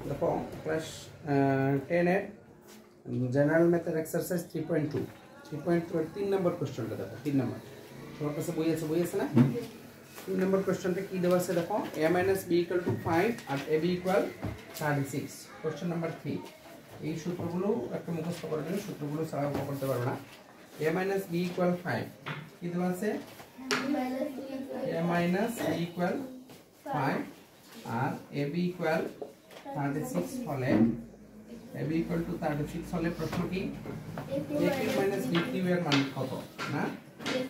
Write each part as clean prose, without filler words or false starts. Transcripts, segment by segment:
দেখো ক্লাস 10 এর জেনারেল ম্যাথের এক্সারসাইজ 3.2 এর 3 নম্বর কোশ্চেনটা দেখো 3 নম্বর তোমার কাছে বই আছে না 3 নম্বর কোশ্চেনটা কি দেওয়া আছে দেখো a - b = 5 R ab = 36 question number 3 এই সূত্রগুলো একটা মুখস্থ করে নিন সূত্রগুলো ছাড়া করতে পারবে না a - b = 5 কি দেওয়া আছে a - b = 5 আর ab = 36 হলে ab = 36 হলে প্রশ্ন কি a কিউব - b কিউব এর মান কত না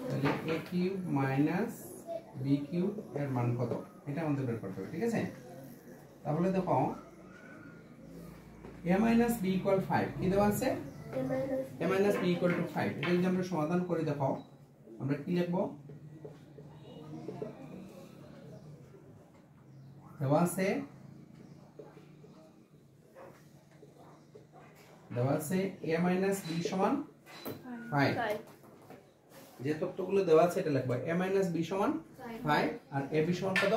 তাহলে a কিউব - b কিউব এর মান কত এটা আমাদের বের করতে হবে ঠিক আছে তাহলে দেখো a - b = 5 কি দেওয়া আছে a - b = 5 এটা যদি আমরা সমাধান করি দেখো আমরা কি লিখব দেওয়া আছে a - b সমান 5 যে তথ্যগুলো দেওয়া আছে এটা লিখব a - b সমান 5 আর ab সমান কত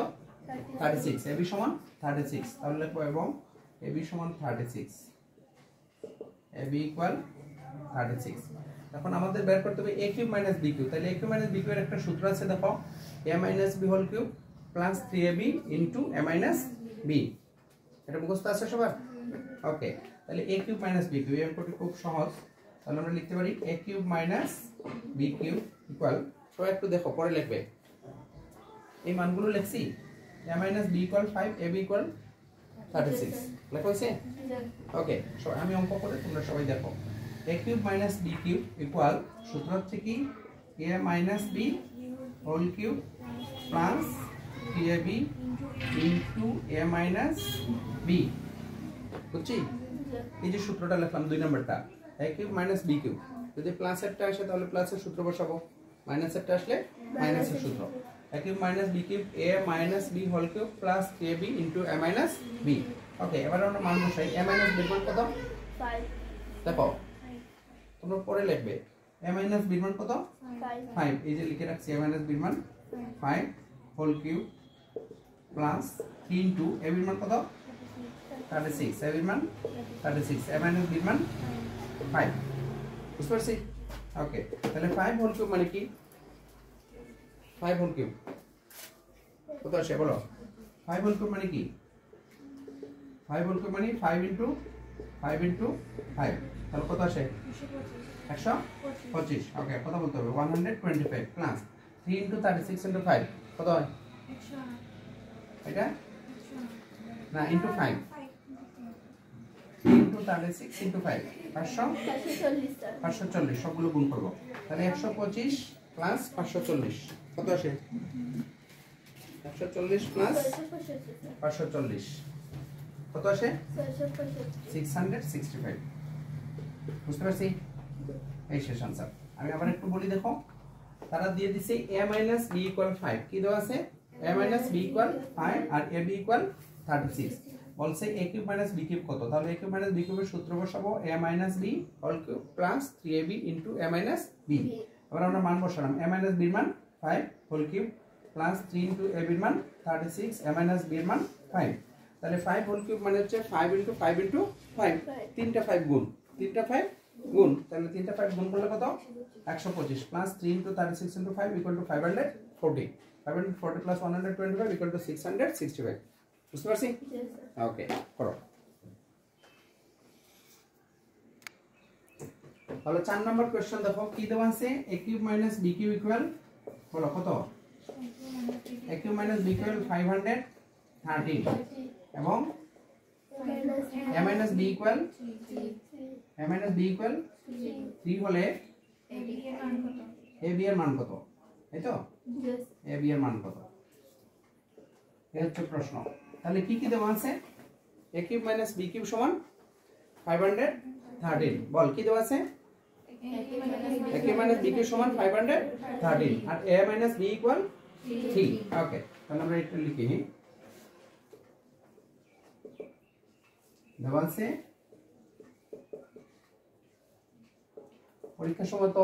36 ab সমান 36 তাহলে লিখব এবং ab সমান 36 ab = 36 এখন আমাদের বের করতে হবে a কিউব - b কিউব তাহলে a কিউব - b কিউব এর একটা সূত্র আছে দেখো a - b whole cube plus 3ab into a - b এটা মুখস্থ আছে সবার ওকে তাহলে a কিউব - b কিউব এর অঙ্কটি খুব সহজ তাহলে আমরা লিখতে পারি a cube - b cube equal তো একটু দেখো পরে লিখবে এই মানগুলো লিখছি a - b = 5 ab = 36 লেখা হয়েছে ওকে সো আমি অঙ্ক করে তোমরা সবাই দেখো a cube - b cube equal সূত্র হচ্ছে কি a - b whole cube plus 3ab into a - b বুঝছি এই যে সূত্রটা লিখলাম 2 নম্বরটা a কিউব - b কিউব যদি প্লাসেরটা আসে তাহলে প্লাসের সূত্র বসাবো মাইনাসেরটা আসলে মাইনাসের সূত্র a cube - b cube a - b whole cube plus 3ab into a - b okay এবারে আমরা মান বসাই a - b এর মান কত 5 দেখো তোমরা পরে লিখবে a - b এর মান কত 5 এই যে লিখে রাখছি a - b এর মান 5 whole cube plus 3 into a এর মান কত 36 a এর মান 36 a - b এর মান 5 বুঝতে পারছি ওকে তাহলে 5 হোল কিউব মানে কি 5 হোল কিউব কত আসে বলো 5 হোল কিউব মানে কি 5 হোল কিউব মানে 5 ইনটু 5 তাহলে কত আসে 125 ওকে কত বলতে হবে 125 প্লাস 3 ইনটু 36 ইনটু 5 কত হয় 100 এটা না ইনটু 5 3 ইনটু 36 ইনটু 5 540 সবগুলো গুণ করব তাহলে 125 প্লাস 540 কত আসে 140 প্লাস 540 কত আসে 665 বুঝতে পারছি এই শেষ আনসার আমি আবার একটু বলি দেখো তারা দিয়ে দিছে a - b = 5 কি দেওয়া আছে a - b = 5 আর ab = 36 বলছে a কিউব - b কিউব কত তাহলে a কিউব - b কিউবের সূত্র বসাবো a - b whole cube plus 3ab into a - b এবার আমরা মান বসালাম a - b এর মান 5 whole cube plus 3 into ab এর মান 36 a - b এর মান 5 তাহলে 5 হোল কিউব মানে হচ্ছে 5 ইনটু 5 ইনটু 5 তিনটা 5 গুণ তাহলে তিনটা 5 গুণ করলে কত 125 প্লাস 3 ইনটু 36 ইনটু 5 = 540 540 প্লাস 125 = 665 বুঝতে পারছি ওকে করো তাহলে 4 নম্বর কোশ্চেন দেখো কি দেওয়া আছে a cube - b cube equal বলো কত a কিউব - b কিউব 513 এবং a - b ইকুয়াল 3 হলে ab এর মান কত এই তো ab এর মান কত এই হচ্ছে প্রশ্ন তাহলে কি কি দেওয়া আছে a কিউব - b কিউব সমান 513 বল কি দেওয়া আছে a কিউব - b কিউব সমান 513 আর a - b ইকুয়াল 3 ওকে তাহলে আমরা এটা লিখি দেওয়া আছে পরীক্ষার সময় তো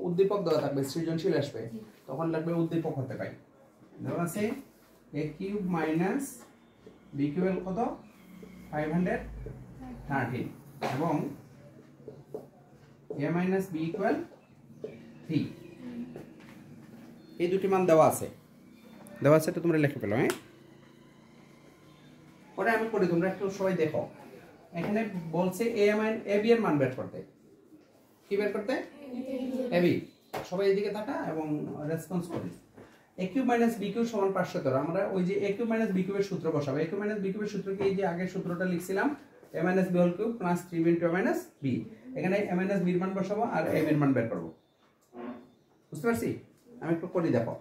উদ্দীপক দেওয়া থাকবে সৃজনশীল আসবে তখন লাগবে উদ্দীপক হতে পারে দেওয়া আছে a কিউব - b কিউব কত 513 এবং a minus b equal 3 এই দুটি মান দেওয়া আছে তো তোমরা লিখে ফেলো। হ্যাঁ, পরে আমি করি, তোমরা একটু সবাই দেখো। এখানে বলছে a b এর মান বের করতে। কি বের করতে? a b। সবাই এদিকে থাকা এবং রেসপন্স করি। a cube minus b cube সমান 517। আমরা ওই যে a কিউব মাইনাস b কিউবের সূত্র বসাবো। a কিউব মাইনাস b কিউবের সূত্র কি? এই যে আগের সূত্রটা লিখছিলাম, a minus b whole cube plus 3b into a minus b। এখানে a মাইনাস b এর মান বসাবো আর a b এর মান বের করব। বুঝতে পারছি? আমি একটু করি, দেখো।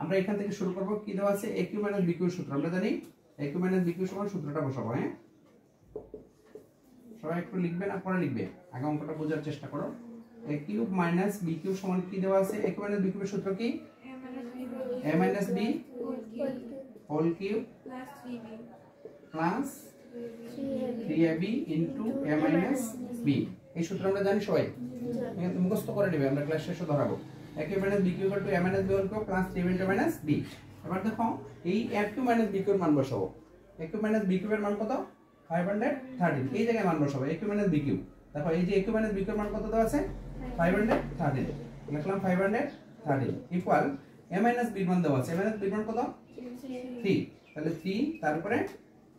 আমরা এখান থেকে শুরু করব। কি দেওয়া আছে? a কিউব মাইনাস b কিউবের সূত্র আমরা জানি। a cube minus b cube সমান সূত্রটা বসাবো। হ্যাঁ, সবাই একটু লিখবে না পরে লিখবে, আগে অঙ্কটা বোঝার চেষ্টা করো। a cube minus b cube সমান কি দেওয়া আছে? a কিউব মাইনাস b কিউবের সূত্র কি? a minus b whole cube plus 3ab into a minus b। এই সূত্র আমরা জানি সবাই, মুখস্থ করে নেবে, আমরা ক্লাস শেষে ধরাবো। a cube minus b cube equal to a minus b whole cube plus 3b into a minus b। এবার দেখো এই a cube minus b cube মান বসাবো। a cube minus b cube এর মান কত? 513। এই জায়গায় মান বসাবো a cube minus b cube। দেখো এই যে a cube minus b cube মান কত দেওয়া আছে? 513। লিখলাম 513 ইকুয়াল a minus b মান দেওয়া আছে। a minus b মান কত? 3। তাহলে 3 তারপরে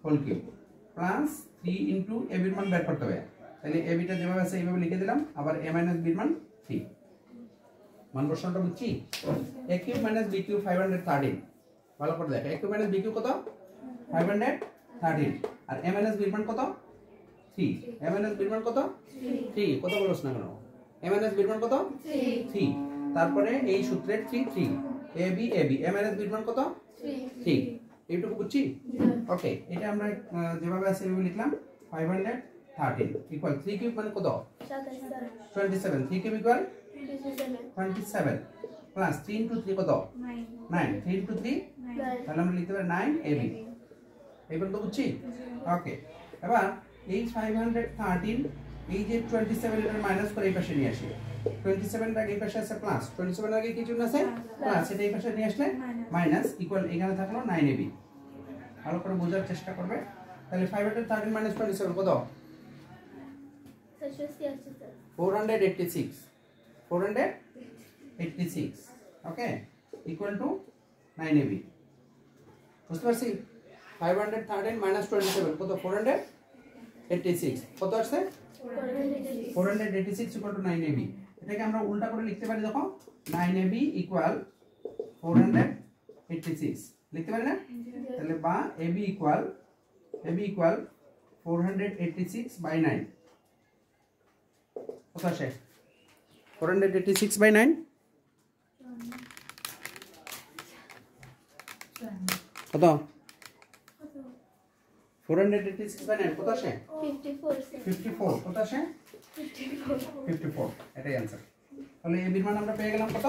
whole cube plus 3 into a b এর মান বের করতে হবে। তাহলে a b টা যেভাবে আছে এইভাবে লিখে দিলাম, আবার a minus b এর মান 3। মান বসানোটা বুঝছি? a cube minus b cube 513। ভালো করে দেখো, a cube minus b cube কত? 513। আর a minus b এর মান কত? 3। a minus b এর মান কত? 3। কত বলছ না কেন? a minus b এর মান কত? 3। তারপরে এই সূত্রের 3 ab a minus b এর মান কত? 3। এইটুকু বুঝছি? ওকে, এটা আমরা যেভাবে আছে এইভাবে লিখলাম 513 ইকুয়াল 3 কিউব মানে কত? 27। 3 কিউব ইকুয়াল 27 প্লাস 3 ইনটু 3 কত? 9। 3 ইনটু 3 তাহলে আমরা লিখতে পারি 9 ab। এইবার তো বুঝছি? ওকে, এবার এই 513 এই যে 27 এর মাইনাস করে এই পাশে নিয়ে আসি। 27 এর আগে এই পাশে আছে প্লাস, 27 এর আগে কি চিহ্ন আছে? প্লাস। এটা এই পাশে নিয়ে আসলে মাইনাস ইকুয়াল এখানে থাকলো 9ab। ভালো করে বোঝার চেষ্টা করবে। তাহলে 513 মাইনাস 27 কত? 486। 486 ওকে ইকুয়াল টু 9ab। বুঝতে পারছি? 513 মাইনাস 27 কত? 486। কত আসছে? 486 ইকুয়াল টু 9ab। এটাকে আমরা উল্টা করে লিখতে পারি, দেখো 9ab ইকুয়াল 486 লিখতে পারি না? তাহলে বা ab ইকুয়াল 486 বাই 9 কত আসে? 486 বাই 9 কত? 486 বাই 9 কত আসে? 54। কত আসে? 54। এটাই आंसर। তাহলে a এর মান আমরা পেয়ে গেলাম কত?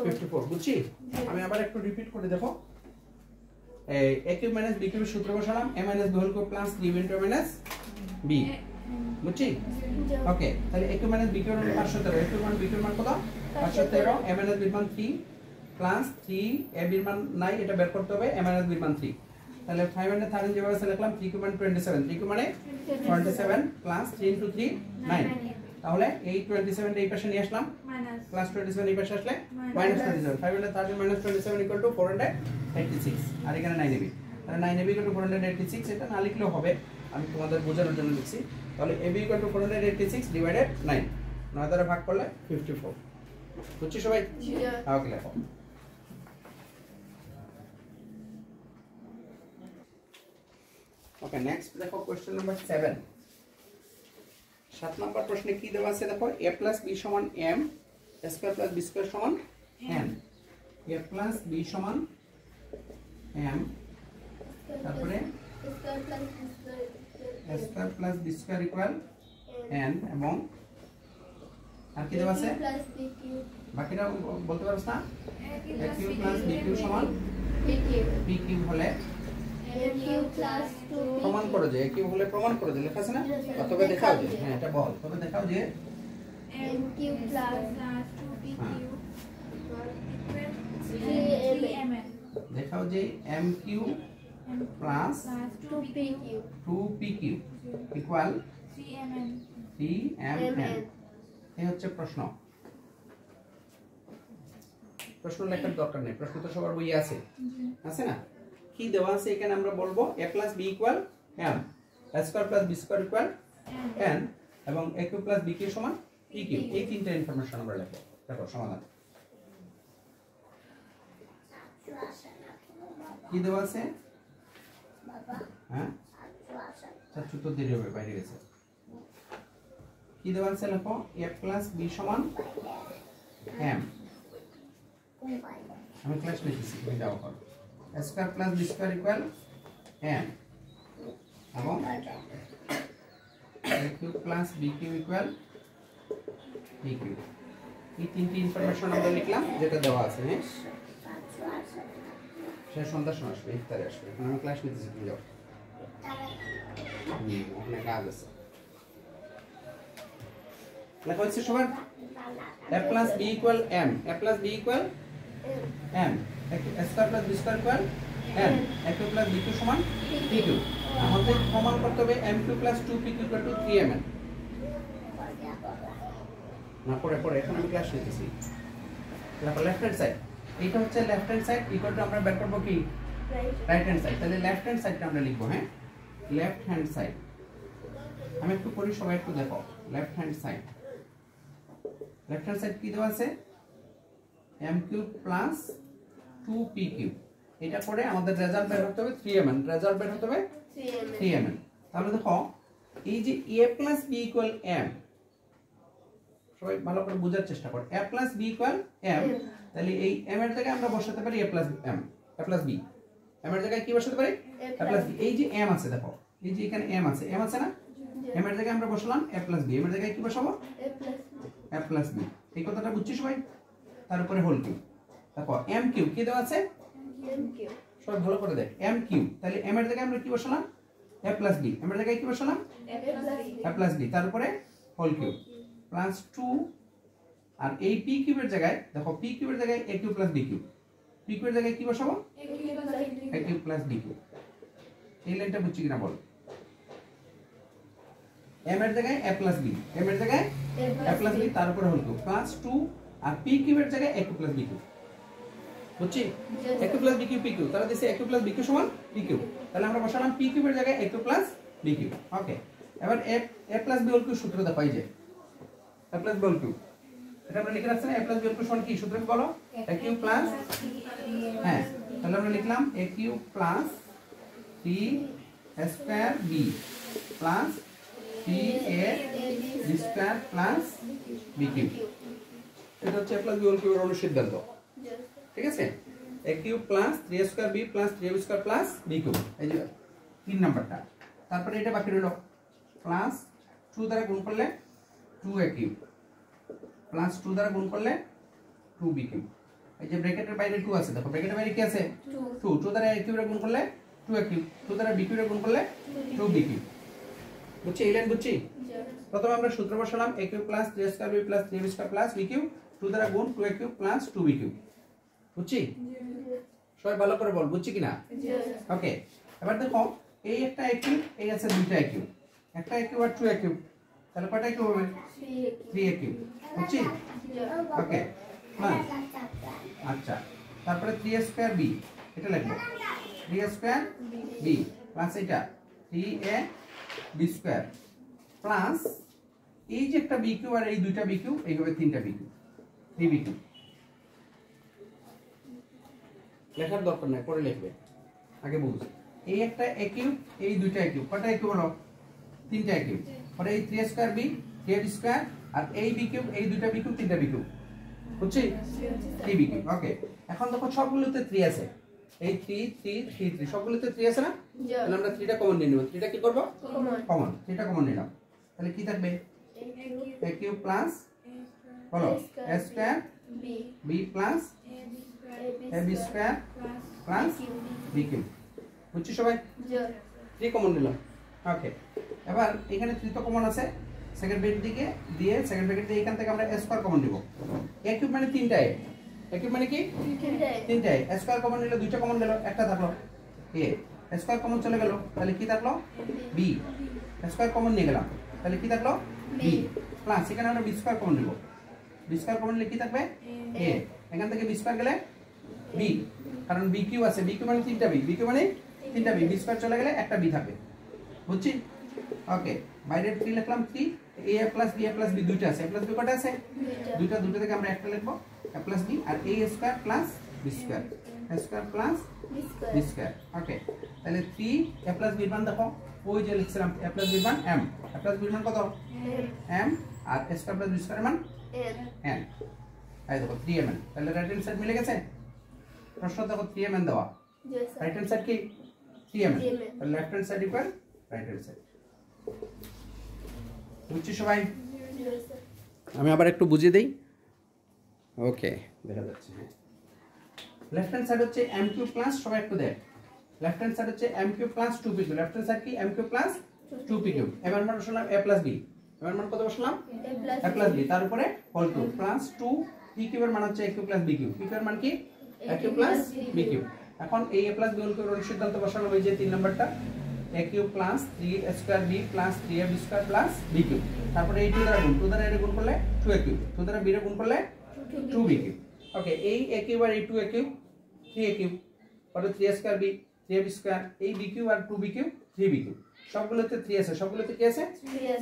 54। বুঝছি? আমি আবার একটু রিপিট করে দেখো। a কিউব মাইনাস b কিউবের সূত্র বসালাম, a minus b whole cube plus 3b into a minus b। বুঝছি? ওকে, তাহলে a কিউব মাইনাস b কিউবের মান 513। a কিউব মান b কিউবের মান কত? 513। a মাইনাস b এর মান 3 প্লাস 3 a এর মান নাই, এটা বের করতে হবে। a মাইনাস b এর মান 3। তাহলে 513 যেভাবে আছে লিখলাম 3 কিউব মানে 27। 3 কিউব মানে 27 প্লাস 3 ইনটু 3 9। তাহলে এই 27 এই পাশে নিয়ে আসলাম প্লাস 27 এই পাশে আসলে মাইনাস 27। 513 মাইনাস 27 ইকুয়াল টু 486 আর এখানে 9ab। তাহলে 9ab ইকুয়াল টু 486, এটা না লিখলেও হবে, আমি তোমাদের বোঝানোর জন্য লিখছি। তাহলে ab ইকুয়াল টু 486 ডিভাইডেড 9, 9 দ্বারা ভাগ করলে 54। বুঝছি সবাই? ওকে, লেখো। ওকে, নেক্সট দেখো কোশ্চেন নাম্বার 7। 7 নাম্বার প্রশ্নে কি দেওয়া আছে দেখো, a প্লাস b সমান m, a square plus b square সমান n। a প্লাস b সমান m, তারপরে a square plus b square equal n এবং আর কি দেওয়া আছে? বাকিটা বলতে পারছ না? a cube plus b cube সমান p কিউব হলে প্রমাণ করো যে কি হলে প্রমাণ করো যে লেখা আছে না? তবে দেখাও যে হ্যাঁ এটা বল, তবে দেখাও যে m cube plus 2p cube equal 3m। দেখাও যে m cube plus 2pq 2pq equal 3mn 3mn। এই হচ্ছে প্রশ্ন। প্রশ্ন লেখার দরকার নেই, প্রশ্ন তো সবার বইয়ে আছে, আছে না? কি দেওয়া আছে এখানে আমরা বলবো a + b = m, a square + b square = n এবং aq + bq = pq। এই তিনটা ইনফরমেশন আমরা লিখব। দেখো সমাধান কি দেওয়া আছে বাবা। হ্যাঁ আচ্ছা তো দেরি হবে, বাইরে গেছে। কি দেওয়া আছে লেখো a + b = m। আমি ক্লাস লিখেছি, তুমি দাও করো। a square + b square = n এবং aq + bq = pq। এই তিনটি ইনফরমেশন আমরা লিখলাম যেটা দেওয়া আছে। হ্যাঁ সে সন্ধ্যার সময় আসবে, ইফতারে আসবে। এখন আমি ক্লাস নিতেছি, তুমি যাও। ওখানে কাজ আছে। লেখা হচ্ছে সবার a + b = m, a + b = m, a square + b square = n, aq + bq = pq। আমাদের প্রমাণ করতে হবে mq + 2pq = 3mn। না পরে এখন আমি ক্লাস নিতেছি। তারপর লেফট হ্যান্ড সাইড, এইটা হচ্ছে left hand side equal to আমরা বের করব কি রাইট হ্যান্ড সাইড। তাহলে লেফট হ্যান্ড সাইডটা আমরা লিখব। হ্যাঁ লেফট হ্যান্ড সাইড আমি একটু করি, সবাই একটু দেখো। Left hand side, left hand side কি দেওয়া আছে mq + 2pq। এটা করে আমাদের রেজাল্ট বের হতে হবে 3mn, রেজাল্ট বের হতে হবে 3mn। তাহলে দেখো এই যে a + b = m, সবাই ভালো করে বোঝার চেষ্টা করো। a + b = m, তাহলে এই m এর জায়গায় আমরা বসাতে পারি a + m, a + b। m এর জায়গায় কি বসাতে পারি a + b। এই যে m আছে, দেখো এই যে এখানে m আছে না? m এর জায়গায় আমরা বসালাম a + b, m এর জায়গায় কি বসাবো a + b। এই কথাটা বুঝছি সবাই? তার উপরে হোল কিউ। দেখো mq কি দেওয়া আছে সবাই ভালো করে দেখ, mq। তাহলে m এর জায়গায় আমরা কি বসালাম a + b, m এর জায়গায় কি বসালাম a + b, তার উপরে হোল কিউ প্লাস 2। আর এই p কিউবের জায়গায় দেখো p কিউবের জায়গায় aq + bq, p কিউবের জায়গায় কি বসাবো aq + bq। এই লাইনটা বুঝছি কিনা বল? m এর জায়গায় a + b, m এর জায়গায় a + b, তার উপরে হোল কিউ প্লাস 2। আর p কিউবের জায়গায় aq + bq। বুঝছি? aq + bq pq, তাহলে দিছে aq + bq = pq। তাহলে আমরা বসালাম p কিউবের জায়গায় aq + bq। ওকে, এবার a + b হোল কিউ সূত্র দেখাই যে a + b হোল কিউ, এটা আমরা লিখে রাখছি না? a + b হোল কিউ সমান কি সূত্র কি বলো? aq প্লাস, হ্যাঁ তাহলে আমরা লিখলাম aq plus 3a² b plus 3ab² plus bq। এটা হচ্ছে a + b হোল কিউ এর অনুসিদ্ধান্ত। ঠিক আছে? aq plus 3a² b plus 3ab² plus bq, এই যে 3 নাম্বারটা। তারপরে এটা বাকি রইল প্লাস 2 দ্বারা গুণ করলে 2aq প্লাস 2 দ্বারা গুণ করলে 2bq। এই যে ব্র্যাকেটের বাইরে 2 আছে, দেখো ব্র্যাকেটের বাইরে কি আছে 2। 2 দ্বারা aq এর গুণ করলে 2aq, 2 দ্বারা bq এর গুণ করলে 2bq। বুঝছি? এই লাইন বুঝছি? প্রথমে আমরা সূত্র বসালাম aq plus 3a² b plus 3ab² plus bq, 2 দ্বারা গুণ 2aq প্লাস 2bq। বুঝছি? সবাই ভালো করে বল বুঝছি কিনা? ওকে, এবার দেখো এই একটা aq, এই আছে দুইটা aq, একটা aq আর 2aq, তাহলে কয়টা aq হবে 3aq। বুঝছি? ওকে হ্যাঁ আচ্ছা, তারপরে 3a² b, এটা লিখবো 3a² b প্লাস এটা 3ab² প্লাস এই যে একটা bq আর এই দুইটা bq, এই হবে তিনটা bq, 3bq। লেখার দরকার নাই, পরে লিখবে, আগে বুঝ। এই একটা aq, এই দুইটা aq, কয়টা aq হলো তিনটা aq। পরে এই 3a² b 3ab² আর এই bq, এই দুইটা bq, তিনটা bq। বুঝছি? 3bq। ওকে, এখন দেখো সবগুলোতে 3 আছে, এই 3 3 3 3 সবগুলোতে 3 আছে না? তাহলে আমরা 3টা কমন নিয়ে নেব। 3টা কি করব কমন, 3টা কমন নিলাম। তাহলে কি থাকবে aq প্লাস বলো a² b plus ab² plus bq। বুঝছি সবাই? 3 কমন নিলাম। ওকে, এবার এখানে 3 তো কমন আছে, সেকেন্ড ব্র্যাকেট দিকে দিয়ে সেকেন্ড ব্র্যাকেট দিয়ে এখান থেকে আমরা a² কমন নিব। a কিউব মানে 3টা a কিউব মানে কি 3টা a² কমন নিলে 2টা কমন নিল, একটা থাকলো a। স্কয়ার কমন চলে গেল, তাহলে কি থাকলো বি। স্কয়ার কমন নিয়ে গেলাম, তাহলে কি থাকলো বি প্লাস এখানে আমরা বি স্কয়ার কমন নিব, বি স্কয়ার কমন নিলে কি থাকবে এ। এখান থেকে বি স্কয়ার গেলে বি, কারণ বি কিউ আছে, বি কিউ মানে তিনটা বি, বি কিউ মানে তিনটা বি, বি স্কয়ার চলে গেলে একটা বি থাকবে, বুঝছি? ওকে, বাইরে 3 লিখলাম 3, a plus b plus b দুইটা আছে, a প্লাস b কটা আছে দুইটা, দুটো থেকে আমরা একটা লিখব a প্লাস b আর a square plus b square, a square plus b square. Okay, তাহলে 3 a প্লাস b এর মান দেখো, ওই যে লিখছিলাম a প্লাস b এর মান m, a প্লাস b এর মান কত m আর a square plus b square এর মান n, এই দেখো 3mn। তাহলে রাইট হ্যান্ড সাইড মিলে গেছে, প্রশ্ন দেখো 3mn দেওয়া, রাইট হ্যান্ড সাইড কি 3mn, তাহলে left hand side equal right hand side. বুঝছি সবাই? আমি আবার একটু বুঝিয়ে দেই। ওকে, দেখা যাচ্ছে। হ্যাঁ, লেফট হ্যান্ড সাইড হচ্ছে m কিউব প্লাস, সবাই একটু দেখ, লেফট হ্যান্ড সাইড হচ্ছে m cube plus 2p cube, left hand side কি m cube plus 2p cube. এবার মান বসালাম a প্লাস b, এবার মান কত বসালাম a প্লাস b, তার উপরে হোল কিউব প্লাস 2 p কিউবের মান হচ্ছে a cube plus b cube, p কিউবের মান কি a cube plus b cube. এখন এই a প্লাস b হোল কিউবের সিদ্ধান্ত বসানো ওই যে 3 নাম্বারটা a cube plus 3a square b plus 3ab square plus b cube, তারপরে এই 2 দ্বারা গুণ, 2 দ্বারা এর গুণ করলে 2a কিউব, 2 দ্বারা b এর গুণ করলে 2b কিউব। ওকে, এই a কিউব আর এই 2a কিউব 3a কিউব, আর 3a square b 3ab square, এই b কিউব আর 2b কিউব 3b কিউব, সবগুলোতে 3 আছে, সবগুলোতে কি আছে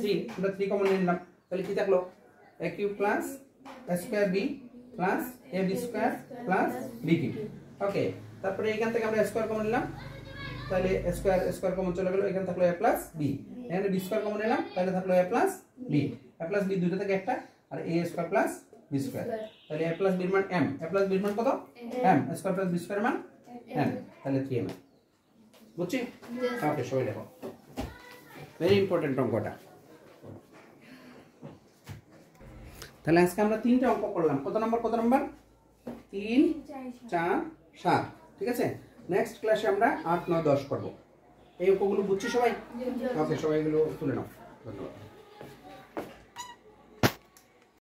3, আমরা 3 কমন নিলাম, তাহলে কি থাকলো a cube plus a square b plus ab square plus b cube. Okay, তারপরে এখান থেকে আমরা স্কয়ার কমন নিলাম, তাহলে স্কয়ার কমন চলে গেল, এখানে থাকলো a প্লাস b, এখানে b স্কয়ার কমন নিলাম, তাহলে থাকলো a plus b, a plus b দুটো থেকে একটা, আর a square plus b square, তাহলে a প্লাস b এর মান m, a প্লাস b এর মান কত m, square plus b square এর মান n, তাহলে 3m। বুঝছি? ওকে, সবাই দেখো, ভেরি ইম্পর্টেন্ট অঙ্কটা। তাহলে আজকে আমরা 3টা অঙ্ক করলাম, কত নাম্বার 3 4 7, ঠিক আছে? নেক্সট ক্লাসে আমরা 8 9 10 করব। এই অঙ্কগুলো বুঝছি সবাই? ওকে, সবাই এগুলো তুলে নাও। ধন্যবাদ।